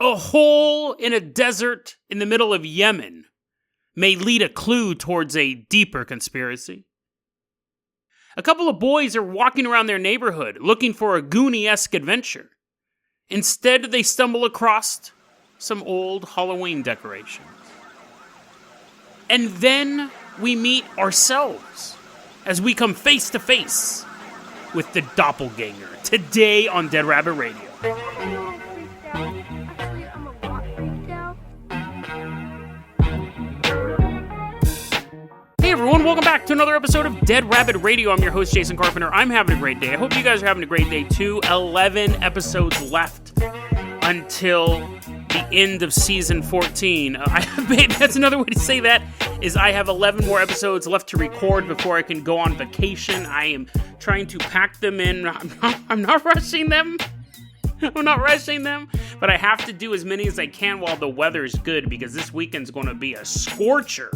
A hole in a desert in the middle of Yemen may lead a clue towards a deeper conspiracy. A couple of boys are walking around their neighborhood looking for a Goonie-esque adventure. Instead, they stumble across some old Halloween decorations. And then we meet ourselves as we come face to face with the Doppelganger today on Dead Rabbit Radio. Hey everyone, welcome back to another episode of Dead Rabbit Radio. I'm your host, Jason Carpenter. I'm having a great day. I hope you guys are having a great day too. 11 episodes left until the end of season 14. That's another way to say that, is I have 11 more episodes left to record before I can go on vacation. I am trying to pack them in. I'm not rushing them. I'm not rushing them, but I have to do as many as I can while the weather is good, because this weekend's going to be a scorcher.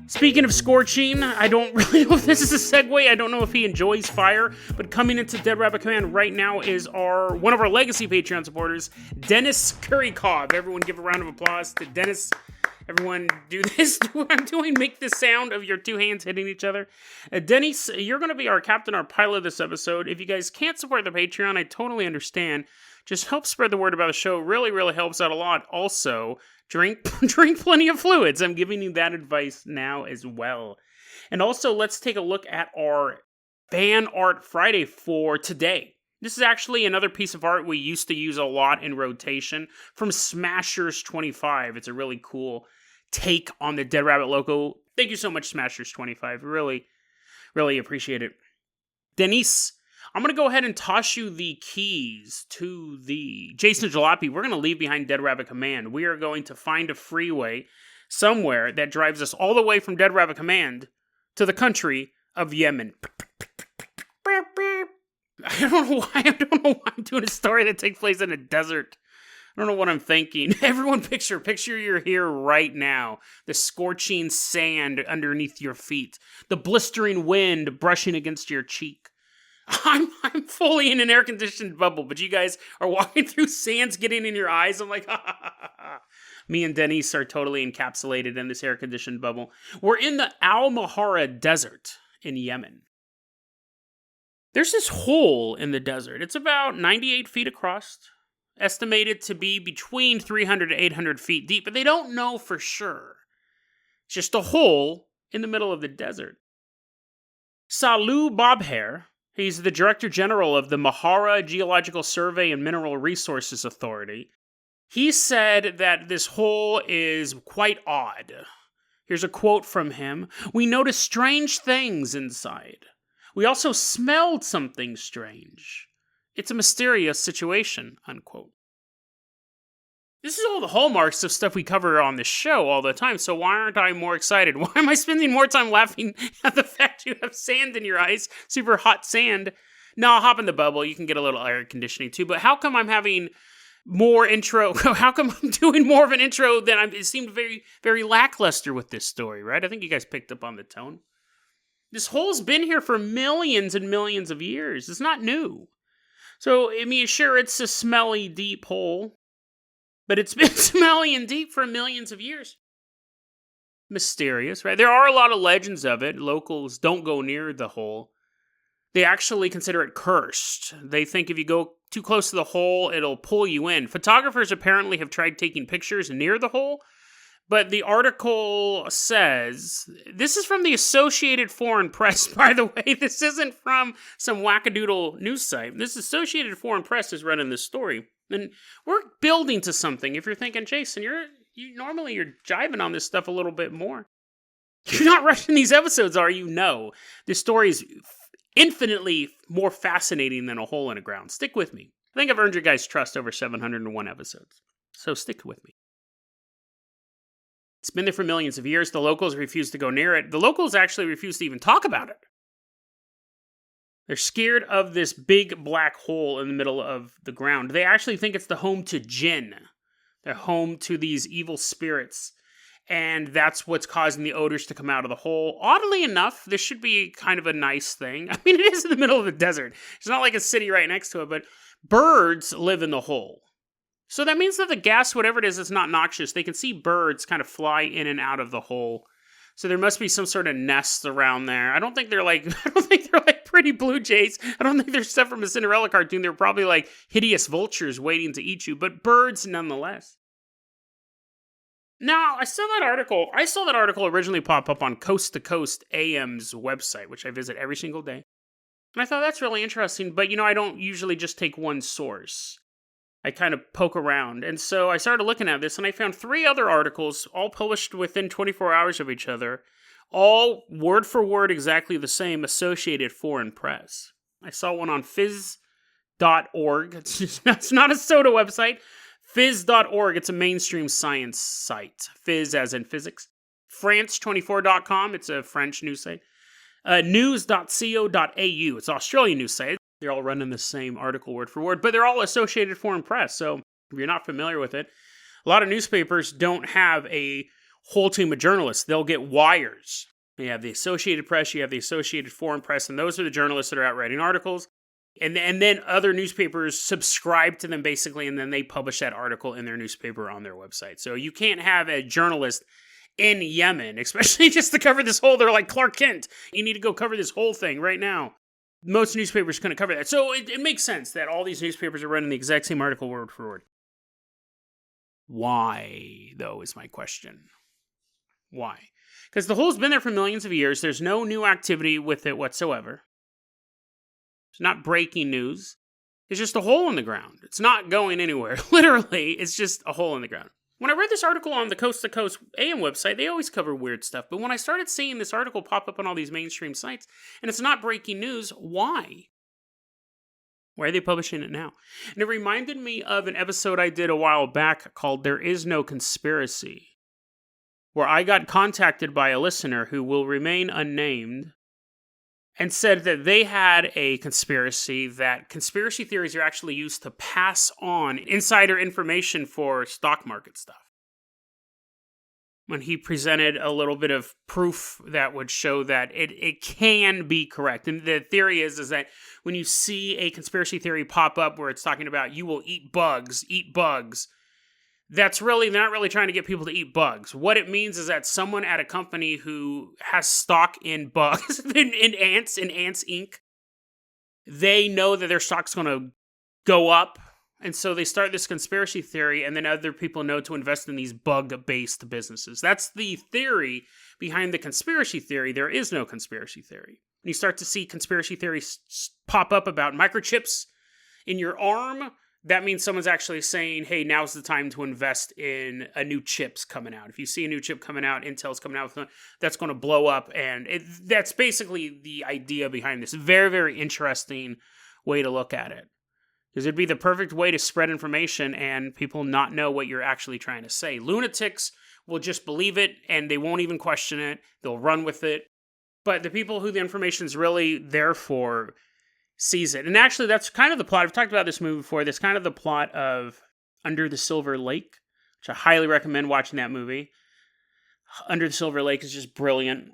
Speaking of scorching, I don't really know if this is a segue. I don't know if he enjoys fire, but coming into Dead Rabbit Command right now is one of our legacy Patreon supporters, Dennis Currycobb. Everyone give a round of applause to Dennis. Everyone do this, do what I'm doing, make the sound of your two hands hitting each other. Dennis, you're going to be our captain, our pilot this episode. If you guys can't support the Patreon, I totally understand. Just help spread the word about the show. Really, really helps out a lot. Also, drink plenty of fluids. I'm giving you that advice now as well. And also, let's take a look at our Fan Art Friday for today. This is actually another piece of art we used to use a lot in rotation from Smashers25. It's a really cool take on the Dead Rabbit logo. Thank you so much, Smashers25. Really, really appreciate it. Denise, I'm going to go ahead and toss you the keys to the Jason Jalopy. We're going to leave behind Dead Rabbit Command. We are going to find a freeway somewhere that drives us all the way from Dead Rabbit Command to the country of Yemen. I don't know why I'm doing a story that takes place in a desert. I don't know what I'm thinking. Everyone picture you're here right now. The scorching sand underneath your feet. The blistering wind brushing against your cheek. I'm fully in an air-conditioned bubble, but you guys are walking through sands getting in your eyes. I'm like, ha, ha, ha, ha, ha. Me and Denise are totally encapsulated in this air-conditioned bubble. We're in the Al-Mahara Desert in Yemen. There's this hole in the desert. It's about 98 feet across, estimated to be between 300 to 800 feet deep, but they don't know for sure. It's just a hole in the middle of the desert. Salu Bobhair, he's the Director General of the Mahara Geological Survey and Mineral Resources Authority. He said that this hole is quite odd. Here's a quote from him. "We noticed strange things inside. We also smelled something strange. It's a mysterious situation," unquote. This is all the hallmarks of stuff we cover on this show all the time, so why aren't I more excited? Why am I spending more time laughing at the fact you have sand in your eyes, super hot sand? No, I'll hop in the bubble. You can get a little air conditioning too, but how come I'm having more intro? How come I'm doing more of an intro than it seemed very, very lackluster with this story, right? I think you guys picked up on the tone. This hole's been here for millions and millions of years. It's not new. So, I mean, sure, it's a smelly, deep hole, but it's been smelly and deep for millions of years. Mysterious, right? There are a lot of legends of it. Locals don't go near the hole. They actually consider it cursed. They think if you go too close to the hole, it'll pull you in. Photographers apparently have tried taking pictures near the hole, but the article says, this is from the Associated Foreign Press, by the way. This isn't from some wackadoodle news site. This Associated Foreign Press is running this story. And we're building to something. If you're thinking, Jason, you're jiving on this stuff a little bit more. You're not rushing these episodes, are you? No. This story is infinitely more fascinating than a hole in the ground. Stick with me. I think I've earned your guys' trust over 701 episodes. So stick with me. It's been there for millions of years. The locals refuse to go near it. The locals actually refuse to even talk about it. They're scared of this big black hole in the middle of the ground. They actually think it's the home to jinn. They're home to these evil spirits. And that's what's causing the odors to come out of the hole. Oddly enough, this should be kind of a nice thing. I mean, it is in the middle of the desert. It's not like a city right next to it, but birds live in the hole. So that means that the gas, whatever it is not noxious. They can see birds kind of fly in and out of the hole. So there must be some sort of nests around there. I don't think they're like pretty blue jays. I don't think they're stuff from a Cinderella cartoon. They're probably like hideous vultures waiting to eat you, but birds nonetheless. Now, I saw that article originally pop up on Coast to Coast AM's website, which I visit every single day. And I thought that's really interesting, but I don't usually just take one source. I kind of poke around. And so I started looking at this, and I found 3 other articles, all published within 24 hours of each other, all word for word exactly the same, Associated Foreign Press. I saw one on phys.org. It's not a soda website. Phys.org. It's a mainstream science site. Phys as in physics. France24.com. It's a French news site. News.co.au. It's an Australian news site. They're all running the same article word for word, but they're all Associated Foreign Press. So if you're not familiar with it, a lot of newspapers don't have a whole team of journalists. They'll get wires. You have the Associated Press, you have the Associated Foreign Press, and those are the journalists that are out writing articles. And then other newspapers subscribe to them basically, and then they publish that article in their newspaper on their website. So you can't have a journalist in Yemen, especially just to cover this whole, they're like Clark Kent. You need to go cover this whole thing right now. Most newspapers couldn't cover that. So it makes sense that all these newspapers are running the exact same article word for word. Why, though, is my question. Why? Because the hole's been there for millions of years. There's no new activity with it whatsoever. It's not breaking news. It's just a hole in the ground. It's not going anywhere. Literally, it's just a hole in the ground. When I read this article on the Coast to Coast AM website, they always cover weird stuff. But when I started seeing this article pop up on all these mainstream sites, and it's not breaking news, why? Why are they publishing it now? And it reminded me of an episode I did a while back called There Is No Conspiracy, where I got contacted by a listener who will remain unnamed and said that they had a conspiracy, that conspiracy theories are actually used to pass on insider information for stock market stuff. When he presented a little bit of proof that would show that it can be correct. And the theory is that when you see a conspiracy theory pop up where it's talking about you will eat bugs, that's really, they're not really trying to get people to eat bugs. What it means is that someone at a company who has stock in bugs, in ants Inc., they know that their stock's going to go up. And so they start this conspiracy theory, and then other people know to invest in these bug-based businesses. That's the theory behind the conspiracy theory. There is no conspiracy theory. When you start to see conspiracy theories pop up about microchips in your arm, that means someone's actually saying, hey, now's the time to invest in a new chip's coming out. If you see a new chip coming out, Intel's coming out with one, that's going to blow up. And that's basically the idea behind this. Very, very interesting way to look at it. Because it'd be the perfect way to spread information and people not know what you're actually trying to say. Lunatics will just believe it and they won't even question it. They'll run with it. But the people who the information's really there for sees it. And actually, that's kind of the plot. I've talked about this movie before. That's kind of the plot of Under the Silver Lake, which I highly recommend watching that movie. Under the Silver Lake is just brilliant.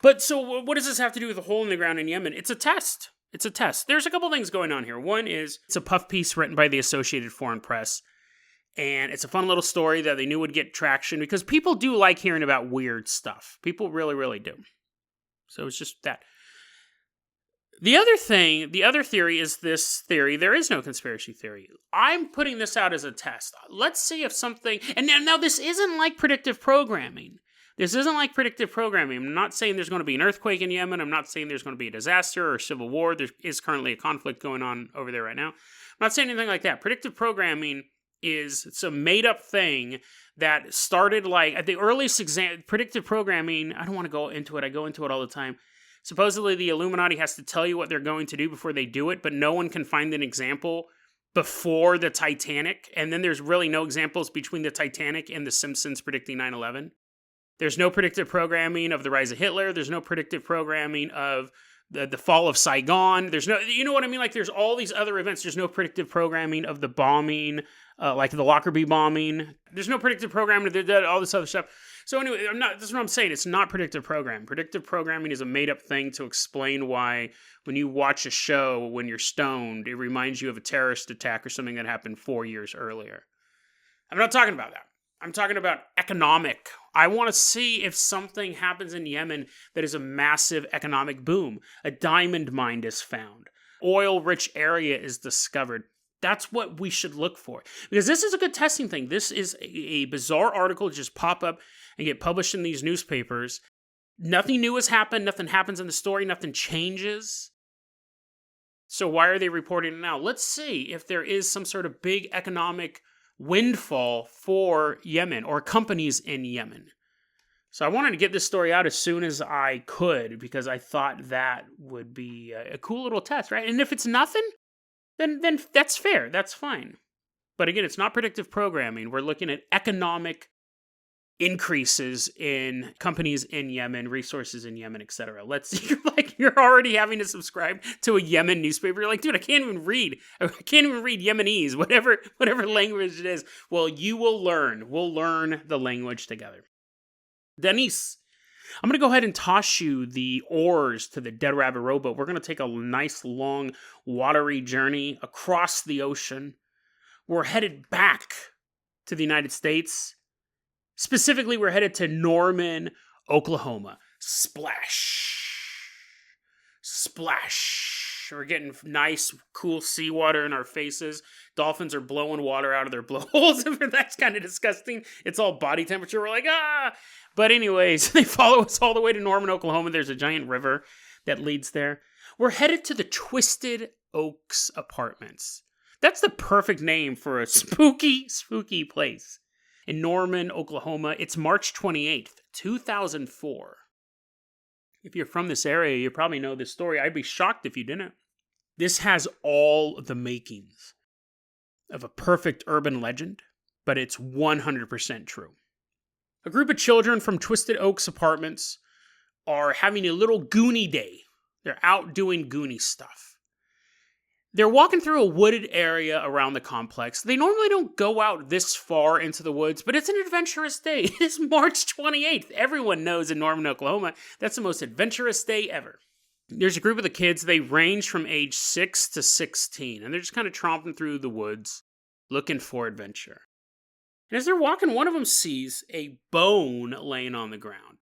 But so what does this have to do with the hole in the ground in Yemen? It's a test. It's a test. There's a couple things going on here. One is it's a puff piece written by the Associated Foreign Press. And it's a fun little story that they knew would get traction because people do like hearing about weird stuff. People really, really do. So it's just that. The other theory is this theory. There is no conspiracy theory. I'm putting this out as a test. Let's see if something... And now this isn't like predictive programming. I'm not saying there's going to be an earthquake in Yemen. I'm not saying there's going to be a disaster or a civil war. There is currently a conflict going on over there right now. I'm not saying anything like that. Predictive programming is some made-up thing that started like... At the earliest predictive programming, I don't want to go into it. I go into it all the time. Supposedly, the Illuminati has to tell you what they're going to do before they do it, but no one can find an example before the Titanic. And then there's really no examples between the Titanic and The Simpsons predicting 9/11. There's no predictive programming of the rise of Hitler. There's no predictive programming of the fall of Saigon. There's no, you know what I mean? Like, there's all these other events. There's no predictive programming of the bombing, like the Lockerbie bombing. There's no predictive programming of all this other stuff. So anyway, that's what I'm saying. It's not predictive programming. Predictive programming is a made-up thing to explain why when you watch a show when you're stoned, it reminds you of a terrorist attack or something that happened 4 years earlier. I'm not talking about that. I'm talking about economic. I want to see if something happens in Yemen that is a massive economic boom. A diamond mine is found. Oil-rich area is discovered. That's what we should look for. Because this is a good testing thing. This is a bizarre article just pop up and get published in these newspapers. Nothing new has happened. Nothing happens in the story. Nothing changes. So why are they reporting it now? Let's see if there is some sort of big economic windfall for Yemen or companies in Yemen. So I wanted to get this story out as soon as I could because I thought that would be a cool little test, right? And if it's nothing, then that's fair. That's fine. But again, it's not predictive programming. We're looking at economic increases in companies in Yemen, resources in Yemen, etc. You're already having to subscribe to a Yemen newspaper. You're like, dude, I can't even read Yemenese, whatever language it is. Well, you will learn. We'll learn the language together. Denise, I'm going to go ahead and toss you the oars to the Dead Rabbit rowboat. We're going to take a nice, long, watery journey across the ocean. We're headed back to the United States. Specifically, we're headed to Norman, Oklahoma. Splash. Splash. We're getting nice, cool seawater in our faces. Dolphins are blowing water out of their blowholes. That's kind of disgusting. It's all body temperature. We're like, ah! But anyways, they follow us all the way to Norman, Oklahoma. There's a giant river that leads there. We're headed to the Twisted Oaks Apartments. That's the perfect name for a spooky, spooky place. In Norman, Oklahoma, it's March 28th, 2004. If you're from this area, you probably know this story. I'd be shocked if you didn't. This has all the makings of a perfect urban legend, but it's 100% true. A group of children from Twisted Oaks Apartments are having a little Goonie day. They're out doing Goonie stuff. They're walking through a wooded area around the complex. They normally don't go out this far into the woods, but it's an adventurous day. It is March 28th. Everyone knows in Norman, Oklahoma, that's the most adventurous day ever. There's a group of the kids. They range from age 6 to 16, and they're just kind of tromping through the woods, looking for adventure. And as they're walking, one of them sees a bone laying on the ground.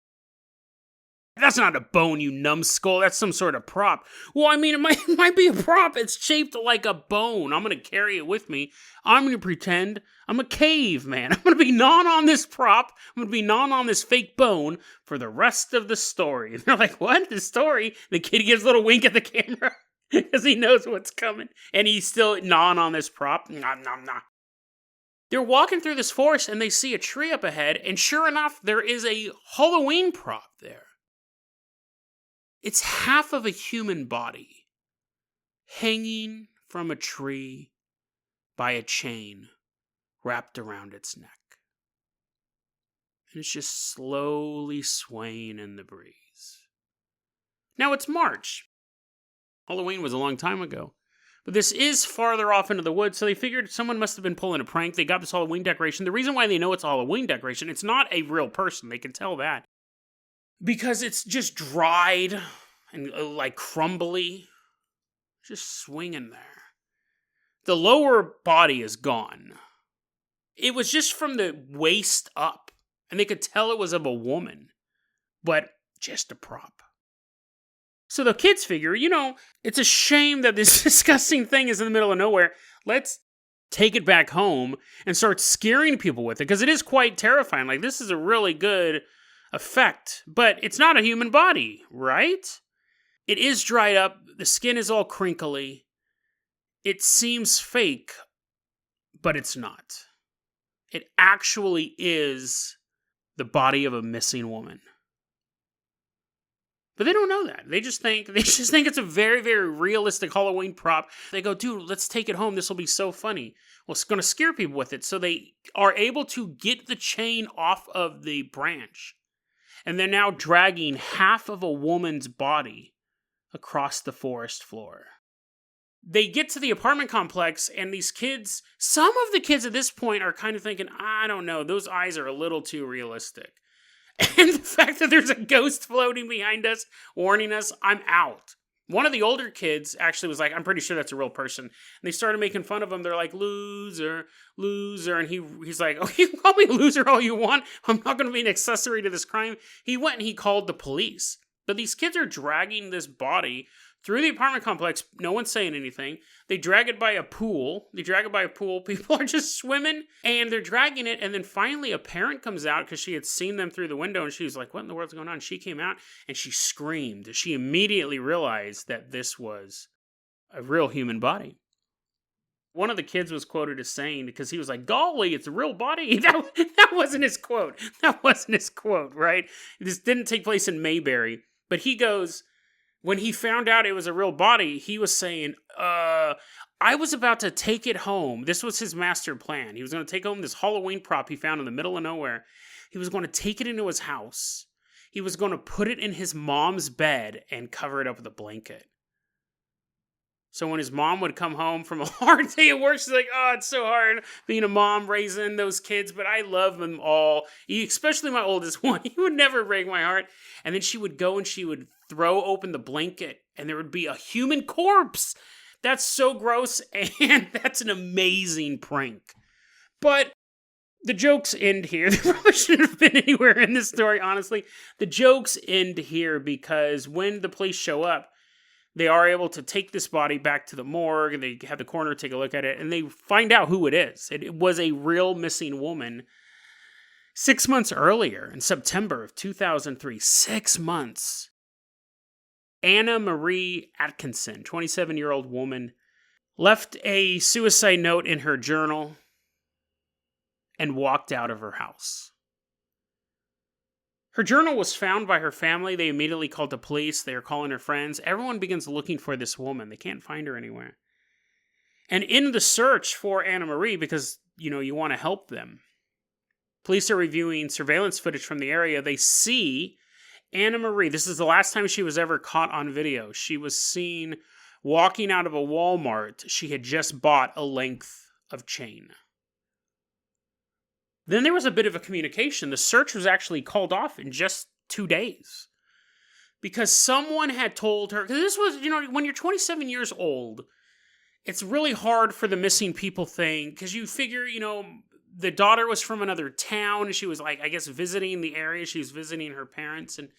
That's not a bone, you numbskull. That's some sort of prop. Well, I mean, it might be a prop. It's shaped like a bone. I'm going to carry it with me. I'm going to pretend I'm a caveman. I'm going to be gnawing on this prop. I'm going to be gnawing on this fake bone for the rest of the story. And they're like, what? The story? The kid gives a little wink at the camera because he knows what's coming. And he's still gnawing on this prop. Nom, nom, nom. They're walking through this forest and they see a tree up ahead. And sure enough, there is a Halloween prop there. It's half of a human body hanging from a tree by a chain wrapped around its neck. And it's just slowly swaying in the breeze. Now it's March. Halloween was a long time ago. But this is farther off into the woods, so they figured someone must have been pulling a prank. They got this Halloween decoration. The reason why they know it's a Halloween decoration, it's not a real person. They can tell that. Because it's just dried and like crumbly, just swinging there. The lower body is gone. It was just from the waist up, and they could tell it was of a woman, but just a prop. So the kids figure, it's a shame that this disgusting thing is in the middle of nowhere. Let's take it back home and start scaring people with it, because it is quite terrifying. Like, this is a really good effect, but it's not a human body, right? It is dried up. The skin is all crinkly. It seems fake, but it's not. It actually is the body of a missing woman. But they don't know that. They just think it's a very, very realistic Halloween prop. They go, dude, let's take it home. This will be so funny. Well, it's going to scare people with it. So they are able to get the chain off of the branch. And they're now dragging half of a woman's body across the forest floor. They get to the apartment complex, and these kids, some of the kids at this point are kind of thinking, I don't know, those eyes are a little too realistic. And the fact that there's a ghost floating behind us, warning us, I'm out. One of the older kids actually was like, I'm pretty sure that's a real person. And they started making fun of him. They're like, loser, loser. And he's like, oh, you can call me loser all you want. I'm not going to be an accessory to this crime. He went and he called the police. But these kids are dragging this body through the apartment complex. No one's saying anything. They drag it by a pool. People are just swimming and they're dragging it. And then finally a parent comes out because she had seen them through the window and she was like, what in the world's going on? She came out and she screamed. She immediately realized that this was a real human body. One of the kids was quoted as saying, because he was like, golly, it's a real body. That wasn't his quote. That wasn't his quote, right? This didn't take place in Mayberry. But he goes, when he found out it was a real body, he was saying, I was about to take it home. This was his master plan. He was going to take home this Halloween prop he found in the middle of nowhere. He was going to take it into his house. He was going to put it in his mom's bed and cover it up with a blanket. So when his mom would come home from a hard day at work, she's like, oh, it's so hard being a mom raising those kids, but I love them all, especially my oldest one. He would never break my heart. And then she would go and she would throw open the blanket, and there would be a human corpse. That's so gross, and that's an amazing prank. But the jokes end here. They probably shouldn't have been anywhere in this story, honestly. The jokes end here because when the police show up, they are able to take this body back to the morgue, and they have the coroner take a look at it, and they find out who it is. It was a real missing woman 6 months earlier, in September of 2003. 6 months. Anna Marie Atkinson, 27-year-old woman, left a suicide note in her journal and walked out of her house. Her journal was found by her family. They immediately called the police. They are calling her friends. Everyone begins looking for this woman. They can't find her anywhere. And in the search for Anna Marie, because, you want to help them, police are reviewing surveillance footage from the area. They see Anna Marie. This is the last time she was ever caught on video. She was seen walking out of a Walmart. She had just bought a length of chain. Then there was a bit of a communication. The search was actually called off in just 2 days. Because someone had told her, because this was, when you're 27 years old, it's really hard for the missing people thing, because you figure, the daughter was from another town, and she was visiting the area. She was visiting her parents, and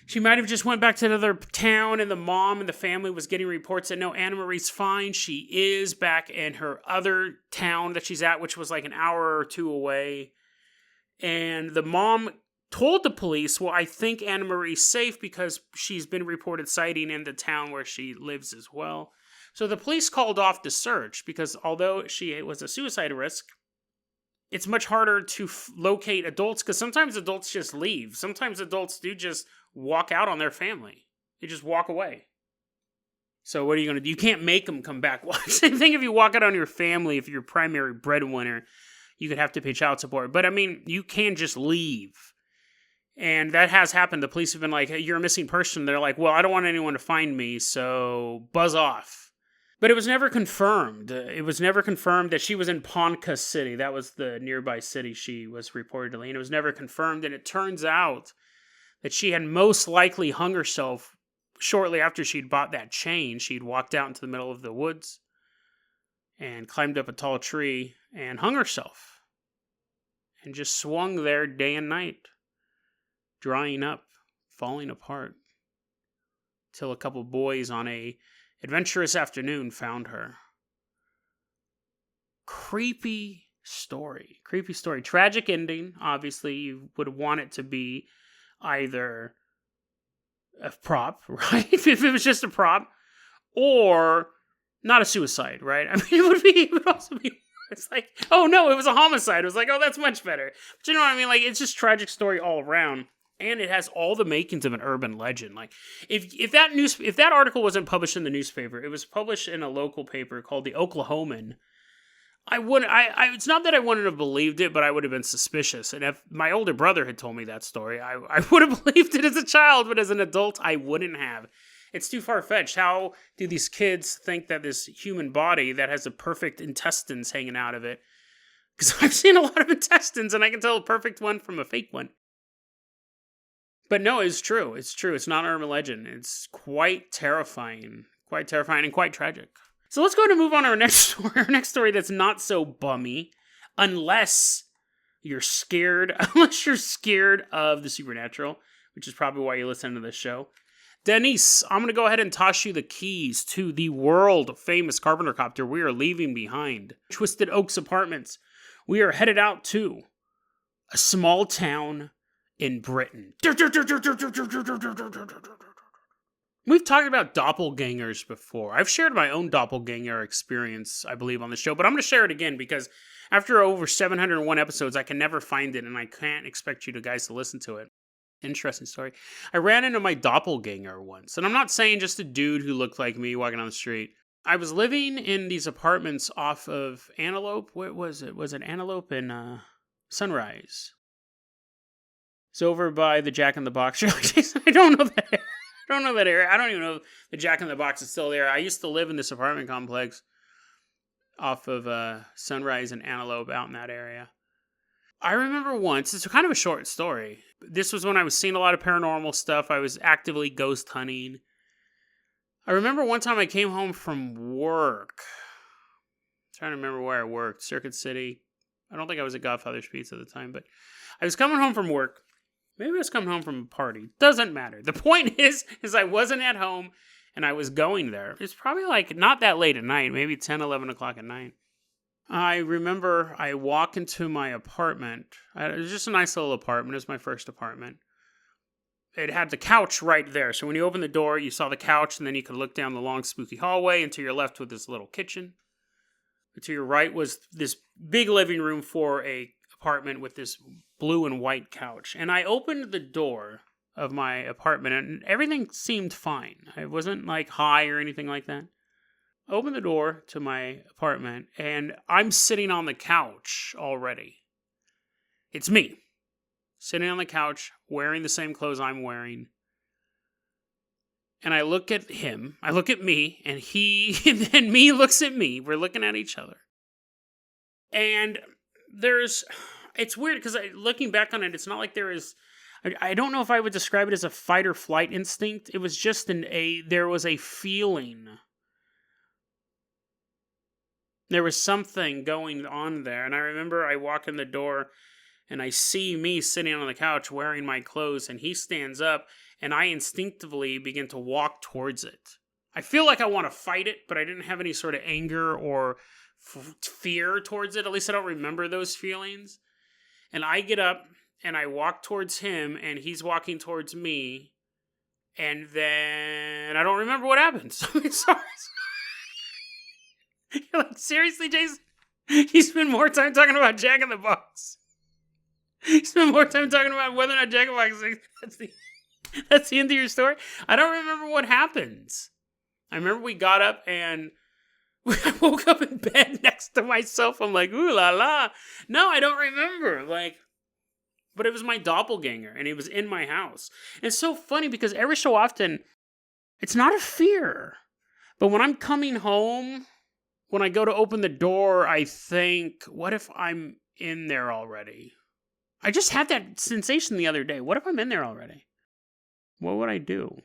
she might have just went back to another town, and the mom and the family was getting reports that, no, Anna Marie's fine. She is back in her other town that she's at, which was like an hour or two away. And the mom told the police, well, I think Anna Marie's safe because she's been reported sighting in the town where she lives as well. So the police called off the search because although she was a suicide risk, it's much harder to locate adults because sometimes adults just leave. Sometimes adults do just walk out on their family. They just walk away. So what are you going to do? You can't make them come back. Well, same thing if you walk out on your family. If you're primary breadwinner, you could have to pay child support. But you can just leave. And that has happened. The police have been like, hey, you're a missing person. They're like, well, I don't want anyone to find me, so buzz off. But it was never confirmed. It was never confirmed that she was in Ponca City. That was the nearby city she was reportedly. And it was never confirmed. And it turns out that she had most likely hung herself shortly after she'd bought that chain. She'd walked out into the middle of the woods and climbed up a tall tree and hung herself. And just swung there day and night, drying up, falling apart. Till a couple boys on a adventurous afternoon found her. Creepy story. Tragic ending. Obviously, you would want it to be either a prop, right? If it was just a prop, or not a suicide, right? It would also be, it's like, oh no, it was a homicide. It was like, oh, that's much better. But you know what I mean? Like, it's just tragic story all around. And it has all the makings of an urban legend. Like, if that article wasn't published in the newspaper, it was published in a local paper called the Oklahoman. It's not that I wouldn't have believed it, but I would have been suspicious. And if my older brother had told me that story, I would have believed it as a child, but as an adult, I wouldn't have. It's too far-fetched. How do these kids think that this human body that has the perfect intestines hanging out of it? Because I've seen a lot of intestines, and I can tell a perfect one from a fake one. But no, it's true. It's true. It's not an urban legend. It's quite terrifying. Quite terrifying and quite tragic. So let's go ahead and move on to our next story. Our next story that's not so bummy. Unless you're scared of the supernatural, which is probably why you listen to this show. Denise, I'm going to go ahead and toss you the keys to the world-famous Carpenter copter we are leaving behind. Twisted Oaks Apartments. We are headed out to a small town in Britain. We've talked about doppelgangers before. I've shared my own doppelganger experience, I believe, on the show, but I'm going to share it again because after over 701 episodes, I can never find it, and I can't expect you guys to listen to it. Interesting story. I ran into my doppelganger once, and I'm not saying just a dude who looked like me walking on the street. I was living in these apartments off of Antelope. What was it? Was it Antelope and Sunrise? It's over by the Jack in the Box. I don't know that area. I don't know that area. I don't even know if the Jack in the Box is still there. I used to live in this apartment complex off of Sunrise and Antelope out in that area. I remember once, it's kind of a short story. This was when I was seeing a lot of paranormal stuff. I was actively ghost hunting. I remember one time I came home from work. I'm trying to remember where I worked. Circuit City. I don't think I was at Godfather's Pizza at the time, but I was coming home from work. Maybe I was coming home from a party. Doesn't matter. The point is I wasn't at home and I was going there. It's probably like not that late at night, maybe 10, 11 o'clock at night. I remember I walk into my apartment. It was just a nice little apartment. It was my first apartment. It had the couch right there. So when you open the door, you saw the couch, and then you could look down the long, spooky hallway, and to your left was this little kitchen. And to your right was this big living room for a apartment with this blue and white couch. And I opened the door of my apartment, and everything seemed fine. I wasn't like high or anything like that. Open the door to my apartment, and I'm sitting on the couch already. It's me, sitting on the couch, wearing the same clothes I'm wearing. And I look at him, I look at me, and and then me looks at me. We're looking at each other. And it's weird, because looking back on it, it's not like I don't know if I would describe it as a fight or flight instinct. It was just there was a feeling. There was something going on there, and I remember I walk in the door, and I see me sitting on the couch wearing my clothes, and he stands up, and I instinctively begin to walk towards it. I feel like I want to fight it, but I didn't have any sort of anger or fear towards it. At least I don't remember those feelings. And I get up, and I walk towards him, and he's walking towards me, and then I don't remember what happens. I'm sorry. You're like, seriously, Jason? You spend more time talking about Jack in the Box. You spend more time talking about whether or not Jack in the Box that's the end of your story? I don't remember what happens. I remember we got up and I woke up in bed next to myself. I'm like, ooh la la. No, I don't remember. But it was my doppelganger, and it was in my house. And it's so funny because every so often, it's not a fear. But when I'm coming home, when I go to open the door, I think, what if I'm in there already? I just had that sensation the other day. What if I'm in there already? What would I do?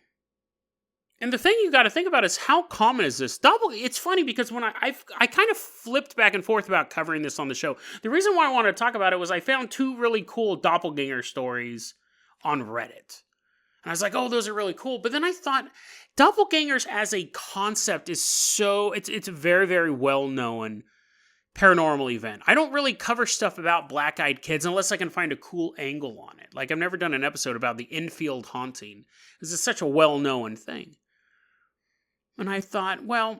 And the thing you got to think about is how common is this? It's funny because when I kind of flipped back and forth about covering this on the show. The reason why I wanted to talk about it was I found two really cool doppelganger stories on Reddit. And I was like, oh, those are really cool. But then I thought, doppelgangers as a concept is it's a very, very well-known paranormal event. I don't really cover stuff about black-eyed kids unless I can find a cool angle on it. Like, I've never done an episode about the infield haunting, because it's such a well-known thing. And I thought, well,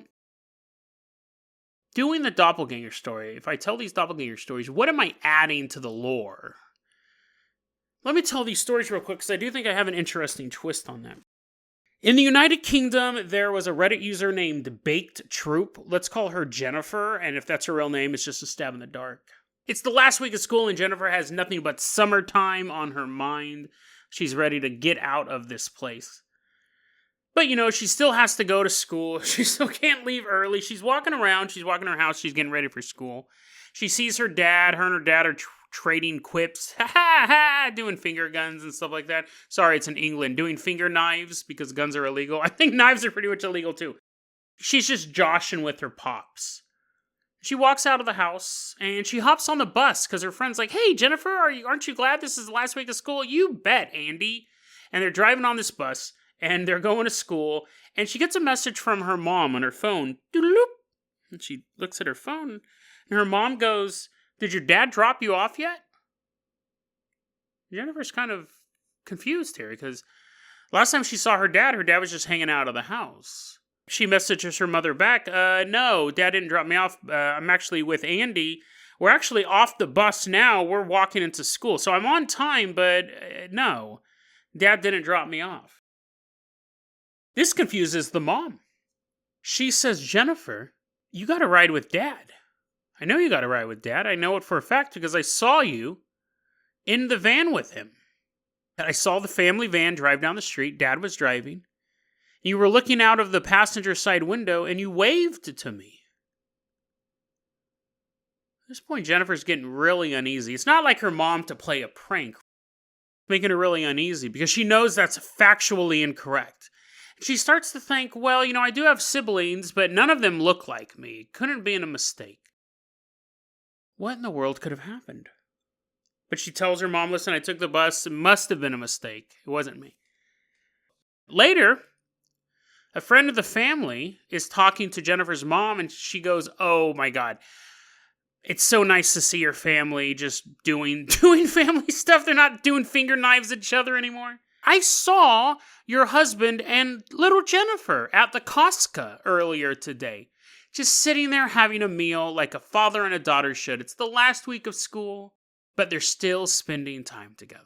doing the doppelganger story, if I tell these doppelganger stories, what am I adding to the lore? Let me tell these stories real quick, because I do think I have an interesting twist on them. In the United Kingdom, there was a Reddit user named Baked Troop. Let's call her Jennifer, and if that's her real name, it's just a stab in the dark. It's the last week of school, and Jennifer has nothing but summertime on her mind. She's ready to get out of this place. But, she still has to go to school. She still can't leave early. She's walking around. She's walking her house. She's getting ready for school. She sees her dad. Her and her dad are trading quips, ha ha ha, doing finger guns and stuff like that. Sorry, it's in England. Doing finger knives because guns are illegal. I think knives are pretty much illegal too. She's just joshing with her pops. She walks out of the house and she hops on the bus because her friend's like, "Hey, Jennifer, aren't you glad this is the last week of school?" "You bet, Andy." And they're driving on this bus and they're going to school. And she gets a message from her mom on her phone. Doodle-loop. And she looks at her phone and her mom goes, "Did your dad drop you off yet?" Jennifer's kind of confused here because last time she saw her dad was just hanging out of the house. She messages her mother back, "No, Dad didn't drop me off. I'm actually with Andy. We're actually off the bus now. We're walking into school. So I'm on time, but no, Dad didn't drop me off." This confuses the mom. She says, "Jennifer, you got to ride with Dad. I know you got to ride with Dad. I know it for a fact because I saw you in the van with him. I saw the family van drive down the street. Dad was driving. You were looking out of the passenger side window and you waved to me." At this point, Jennifer's getting really uneasy. It's not like her mom to play a prank, making her really uneasy because she knows that's factually incorrect. She starts to think, well, I do have siblings, but none of them look like me. Couldn't be a mistake. What in the world could have happened? But she tells her mom, "Listen, I took the bus. It must have been a mistake. It wasn't me." Later, a friend of the family is talking to Jennifer's mom, and she goes, "Oh my God, it's so nice to see your family just doing family stuff. They're not doing finger knives at each other anymore. I saw your husband and little Jennifer at the Costco earlier today, just sitting there having a meal like a father and a daughter should. It's the last week of school, but they're still spending time together."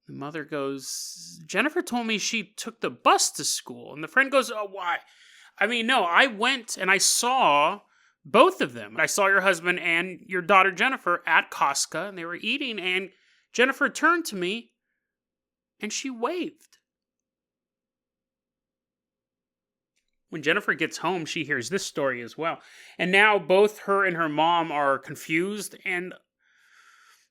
The mother goes, "Jennifer told me she took the bus to school." And the friend goes, "Oh, why? I mean, no, I went and I saw both of them. I saw your husband and your daughter Jennifer at Costco, and they were eating, and Jennifer turned to me and she waved." When Jennifer gets home, she hears this story as well. And now both her and her mom are confused, and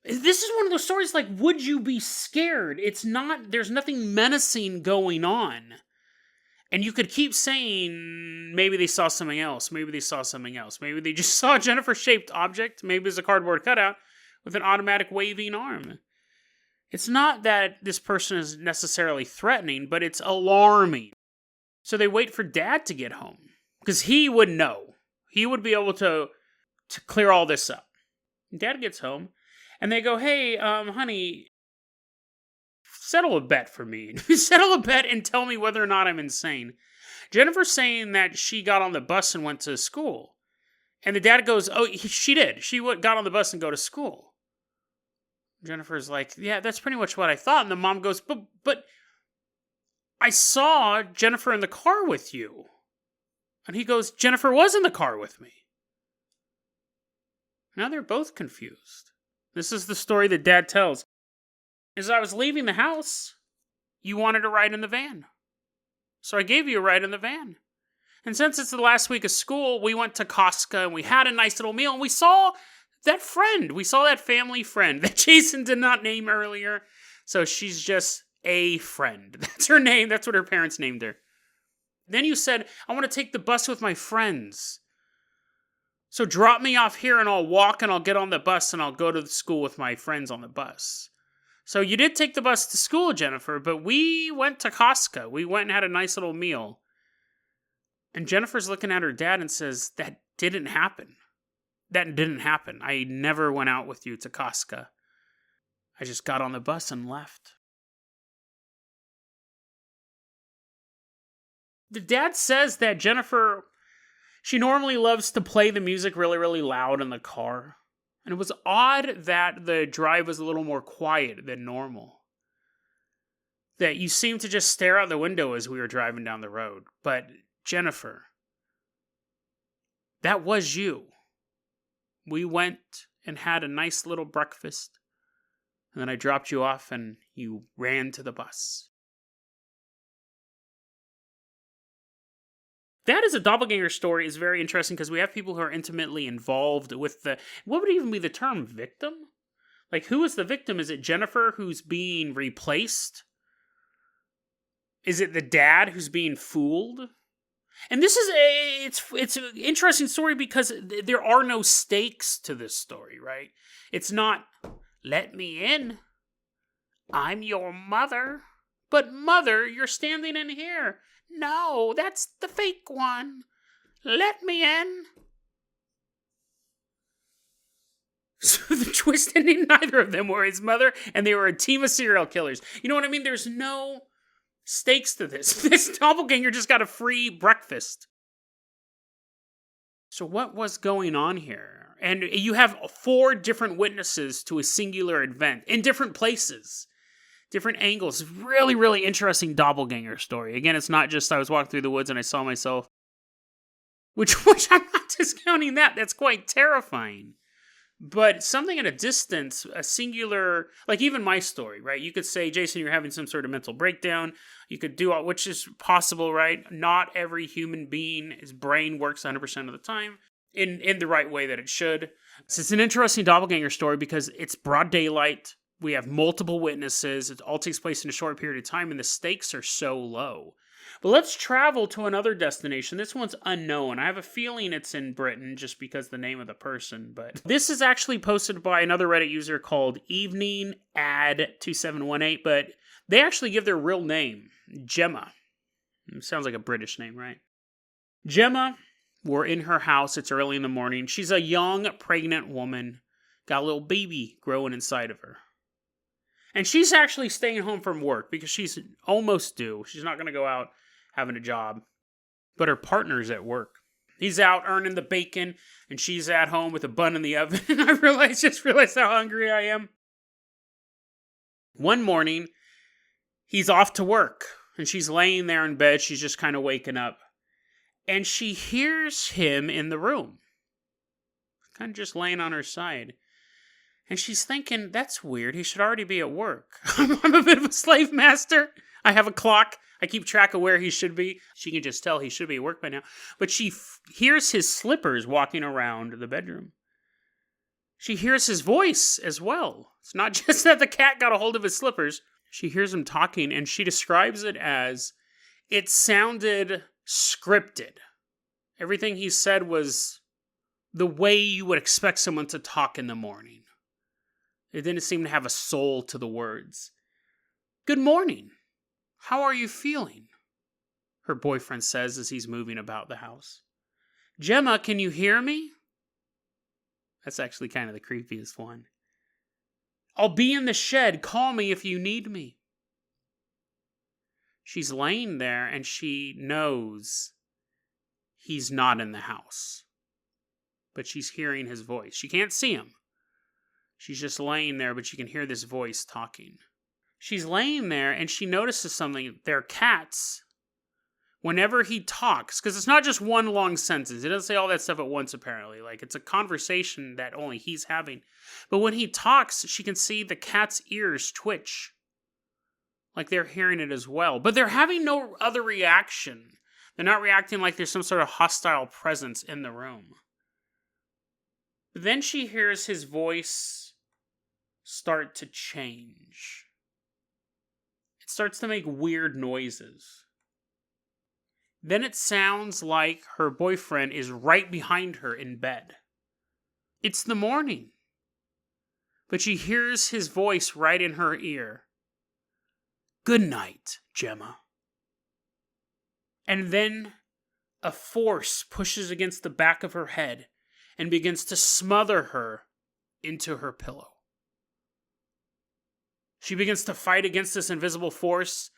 this is one of those stories like, would you be scared? There's nothing menacing going on. And you could keep saying, maybe they saw something else. Maybe they saw something else. Maybe they just saw a Jennifer-shaped object. Maybe it's a cardboard cutout with an automatic waving arm. It's not that this person is necessarily threatening, but it's alarming. So they wait for Dad to get home because he would know. He would be able to clear all this up. And Dad gets home. And they go, "Hey, honey, settle a bet for me. Settle a bet and tell me whether or not I'm insane." Jennifer's saying that she got on the bus and went to school. And the dad goes, "Oh, she did. She got on the bus and go to school." Jennifer's like, "Yeah, that's pretty much what I thought." And the mom goes, but I saw Jennifer in the car with you." And he goes, "Jennifer was in the car with me." Now they're both confused. This is the story that Dad tells. As I was leaving the house, you wanted a ride in the van. So I gave you a ride in the van. And since it's the last week of school, we went to Costco and we had a nice little meal and we saw that friend. We saw that family friend that Jason did not name earlier. So she's just a friend. That's her name. That's what her parents named her. Then you said, "I want to take the bus with my friends. So drop me off here and I'll walk and I'll get on the bus and I'll go to the school with my friends on the bus." So you did take the bus to school, Jennifer, but we went to Costco. We went and had a nice little meal. And Jennifer's looking at her dad and says, "That didn't happen. That didn't happen. I never went out with you to Costco. I just got on the bus and left." The dad says that Jennifer, she normally loves to play the music really, really loud in the car. And it was odd that the drive was a little more quiet than normal. That you seemed to just stare out the window as we were driving down the road. But Jennifer, that was you. We went and had a nice little breakfast. And then I dropped you off and you ran to the bus. That is a doppelganger story is very interesting because we have people who are intimately involved with what would even be the term, victim? Like, who is the victim? Is it Jennifer who's being replaced? Is it the dad who's being fooled? And this is it's an interesting story because there are no stakes to this story, right? It's not, let me in. I'm your mother. But mother, you're standing in here. No, that's the fake one. Let me in. So the twist ending, neither of them were his mother, and they were a team of serial killers. You know what I mean? There's no stakes to this. This doppelganger just got a free breakfast. So what was going on here? And you have 4 different witnesses to a singular event in different places, different angles. Really, really interesting doppelganger story. Again, it's not just I was walking through the woods and I saw myself, which I'm not discounting that. That's quite terrifying. But something at a distance, a singular, like even my story, right? You could say, Jason, you're having some sort of mental breakdown. You could do, which is possible, right? Not every human being, his brain works 100% of the time in the right way that it should. So it's an interesting doppelganger story because it's broad daylight. We have multiple witnesses. It all takes place in a short period of time, and the stakes are so low. But let's travel to another destination. This one's unknown. I have a feeling it's in Britain just because the name of the person. But this is actually posted by another Reddit user called Evening Ad 2718. But they actually give their real name, Gemma. It sounds like a British name, right? Gemma, we're in her house. It's early in the morning. She's a young, pregnant woman. Got a little baby growing inside of her. And she's actually staying home from work because she's almost due. She's not going to go out having a job. But her partner's at work. He's out earning the bacon, and she's at home with a bun in the oven. And I just realized how hungry I am. One morning, he's off to work, and she's laying there in bed. She's just kind of waking up. And she hears him in the room, kind of just laying on her side. And she's thinking, that's weird. He should already be at work. I'm a bit of a slave master. I have a clock. I keep track of where he should be. She can just tell he should be at work by now. But she hears his slippers walking around the bedroom. She hears his voice as well. It's not just that the cat got a hold of his slippers. She hears him talking, and she describes it as, it sounded scripted. Everything he said was the way you would expect someone to talk in the morning. It didn't seem to have a soul to the words. Good morning. How are you feeling? Her boyfriend says as he's moving about the house. Gemma, can you hear me? That's actually kind of the creepiest one. I'll be in the shed. Call me if you need me. She's laying there and she knows he's not in the house. But she's hearing his voice. She can't see him. She's just laying there, but she can hear this voice talking. She's laying there, and she notices something. They're cats. Whenever he talks, because it's not just one long sentence. He doesn't say all that stuff at once, apparently. Like, it's a conversation that only he's having. But when he talks, she can see the cat's ears twitch. Like they're hearing it as well. But they're having no other reaction. They're not reacting like there's some sort of hostile presence in the room. But then she hears his voice start to change. It starts to make weird noises. Then it sounds like her boyfriend is right behind her in bed. It's the morning. But she hears his voice right in her ear. Good night, Gemma. And then a force pushes against the back of her head and begins to smother her into her pillow. She begins to fight against this invisible force,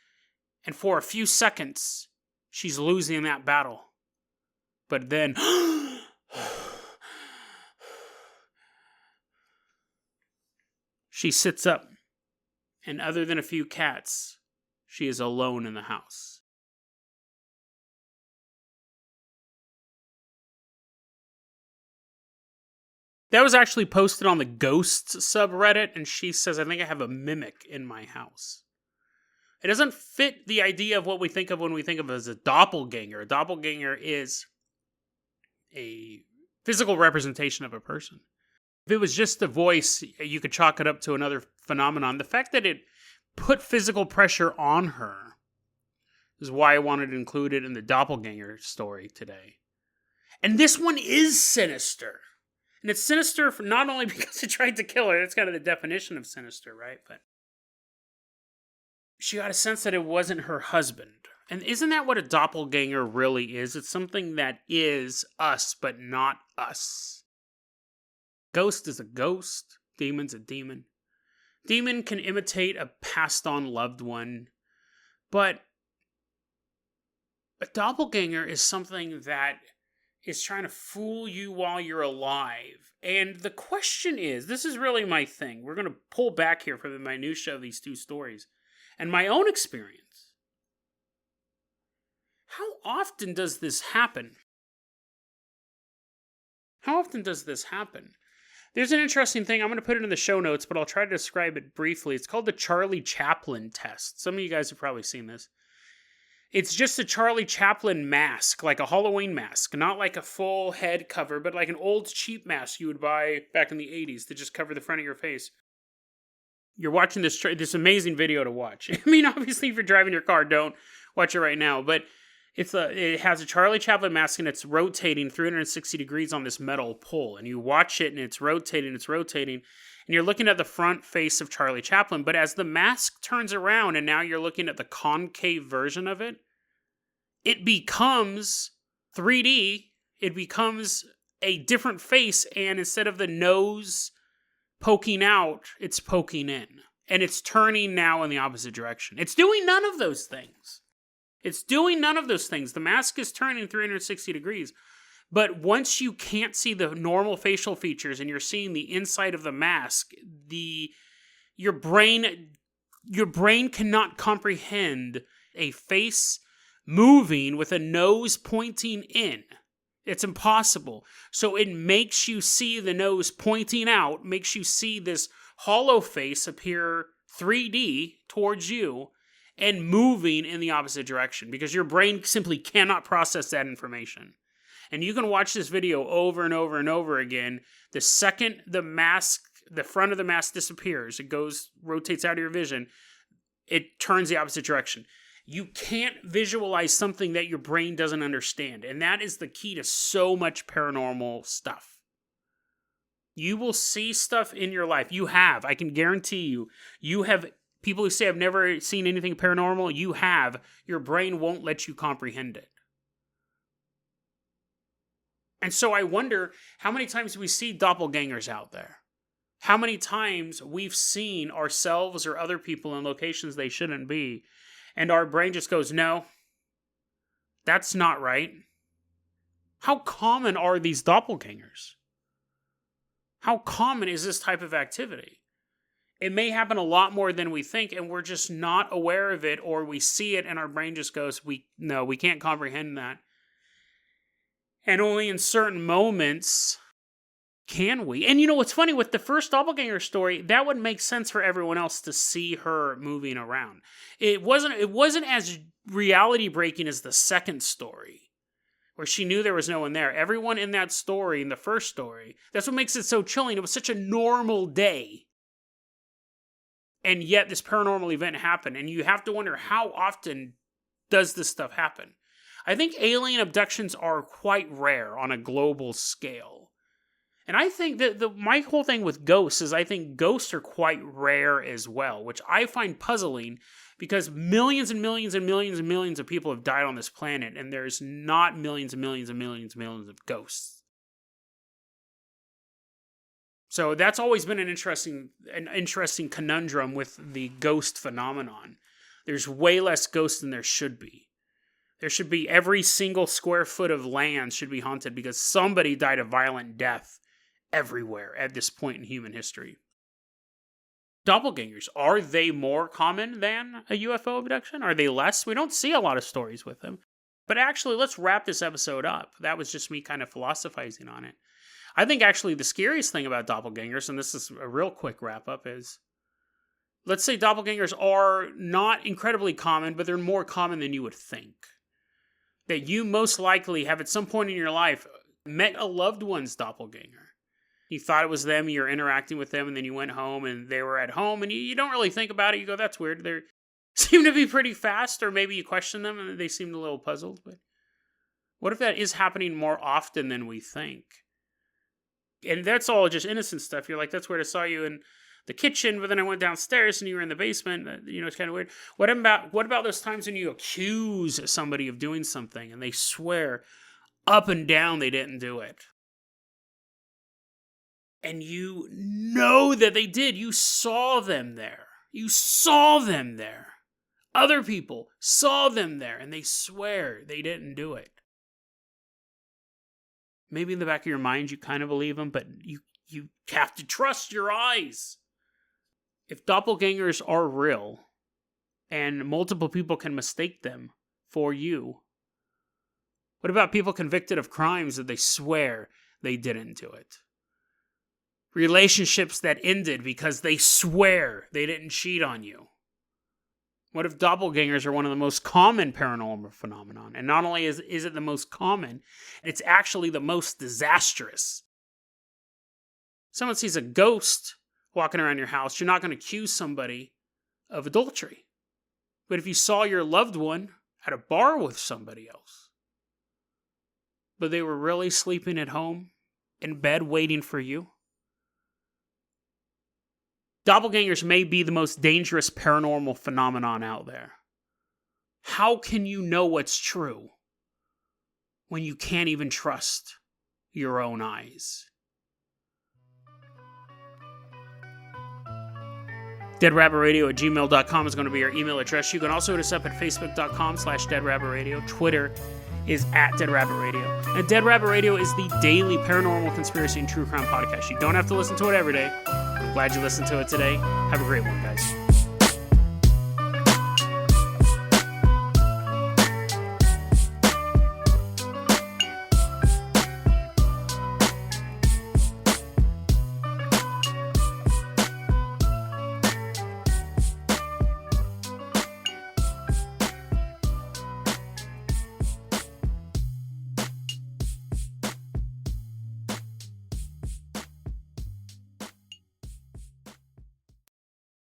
and for a few seconds, she's losing that battle. But then, she sits up, and other than a few cats, she is alone in the house. That was actually posted on the Ghosts subreddit, and she says, I think I have a mimic in my house. It doesn't fit the idea of what we think of when we think of as a doppelganger. A doppelganger is a physical representation of a person. If it was just the voice, you could chalk it up to another phenomenon. The fact that it put physical pressure on her is why I wanted to include it in the doppelganger story today. And this one is sinister. And it's sinister for not only because it tried to kill her, that's kind of the definition of sinister, right? But she got a sense that it wasn't her husband. And isn't that what a doppelganger really is? It's something that is us, but not us. Ghost is a ghost. Demon's a demon. Demon can imitate a passed-on loved one. But a doppelganger is something that is trying to fool you while you're alive. And the question is, this is really my thing. We're going to pull back here for the minutiae of these two stories. And my own experience. How often does this happen? How often does this happen? There's an interesting thing. I'm going to put it in the show notes, but I'll try to describe it briefly. It's called the Charlie Chaplin test. Some of you guys have probably seen this. It's just a Charlie Chaplin mask, like a Halloween mask. Not like a full head cover, but like an old cheap mask you would buy back in the 80s to just cover the front of your face. You're watching this amazing video to watch. I mean, obviously, if you're driving your car, don't watch it right now. But it has a Charlie Chaplin mask, and it's rotating 360 degrees on this metal pole. And you watch it, and it's rotating, and you're looking at the front face of Charlie Chaplin. But as the mask turns around, and now you're looking at the concave version of it, it becomes 3D. It becomes a different face, and instead of the nose poking out, it's poking in. And it's turning now in the opposite direction. It's doing none of those things. The mask is turning 360 degrees. But once you can't see the normal facial features and you're seeing the inside of the mask, your brain cannot comprehend a face moving with a nose pointing in. It's impossible. So it makes you see the nose pointing out, makes you see this hollow face appear 3D towards you and moving in the opposite direction because your brain simply cannot process that information. And you can watch this video over and over and over again. The second the front of the mask disappears, it rotates out of your vision, it turns the opposite direction. You can't visualize something that your brain doesn't understand. And that is the key to so much paranormal stuff. You will see stuff in your life. I can guarantee you have people who say I've never seen anything paranormal. Your brain won't let you comprehend it. And so I wonder how many times we see doppelgangers out there. How many times we've seen ourselves or other people in locations they shouldn't be. And our brain just goes, no, that's not right. How common are these doppelgangers? How common is this type of activity? It may happen a lot more than we think, and we're just not aware of it, or we see it and our brain just goes, we can't comprehend that. And only in certain moments can we. And you know what's funny, with the first doppelganger story, that would make sense for everyone else to see her moving around. It wasn't as reality breaking as the second story, where she knew there was no one there. Everyone in that story, in the first story, that's what makes it so chilling. It was such a normal day. And yet this paranormal event happened. And you have to wonder, how often does this stuff happen? I think alien abductions are quite rare on a global scale. And I think that my whole thing with ghosts is I think ghosts are quite rare as well, which I find puzzling because millions and millions and millions and millions of people have died on this planet, and there's not millions and millions and millions and millions of ghosts. So that's always been an interesting conundrum with the ghost phenomenon. There's way less ghosts than there should be. There should be every single square foot of land should be haunted because somebody died a violent death everywhere at this point in human history. Doppelgangers, are they more common than a UFO abduction? Are they less? We don't see a lot of stories with them. But actually, let's wrap this episode up. That was just me kind of philosophizing on it. I think actually the scariest thing about doppelgangers, and this is a real quick wrap up, is let's say doppelgangers are not incredibly common, but they're more common than you would think. That you most likely have at some point in your life met a loved one's doppelganger. You thought it was them, you're interacting with them, and then you went home and they were at home, and you don't really think about it. You go, that's weird. They seem to be pretty fast, or maybe you question them and they seemed a little puzzled. But what if that is happening more often than we think? And that's all just innocent stuff. You're like, that's weird. I saw you in the kitchen, but then I went downstairs and you were in the basement. It's kind of weird. What about those times when you accuse somebody of doing something and they swear up and down they didn't do it? And you know that they did. You saw them there. You saw them there. Other people saw them there and they swear they didn't do it. Maybe in the back of your mind you kind of believe them, but you have to trust your eyes. If doppelgangers are real, and multiple people can mistake them for you, what about people convicted of crimes that they swear they didn't do it? Relationships that ended because they swear they didn't cheat on you. What if doppelgangers are one of the most common paranormal phenomenon? And not only is it the most common, it's actually the most disastrous. Someone sees a ghost walking around your house, you're not going to accuse somebody of adultery. But if you saw your loved one at a bar with somebody else, but they were really sleeping at home, in bed, waiting for you, doppelgangers may be the most dangerous paranormal phenomenon out there. How can you know what's true when you can't even trust your own eyes? deadrabbitradio@gmail.com is going to be our email address. You can also hit us up at facebook.com/deadrabbitradio. Twitter is @deadrabbitradio. And Dead Rabbit Radio is the daily paranormal conspiracy and true crime podcast. You don't have to listen to it every day. I'm glad you listened to it today. Have a great one, guys.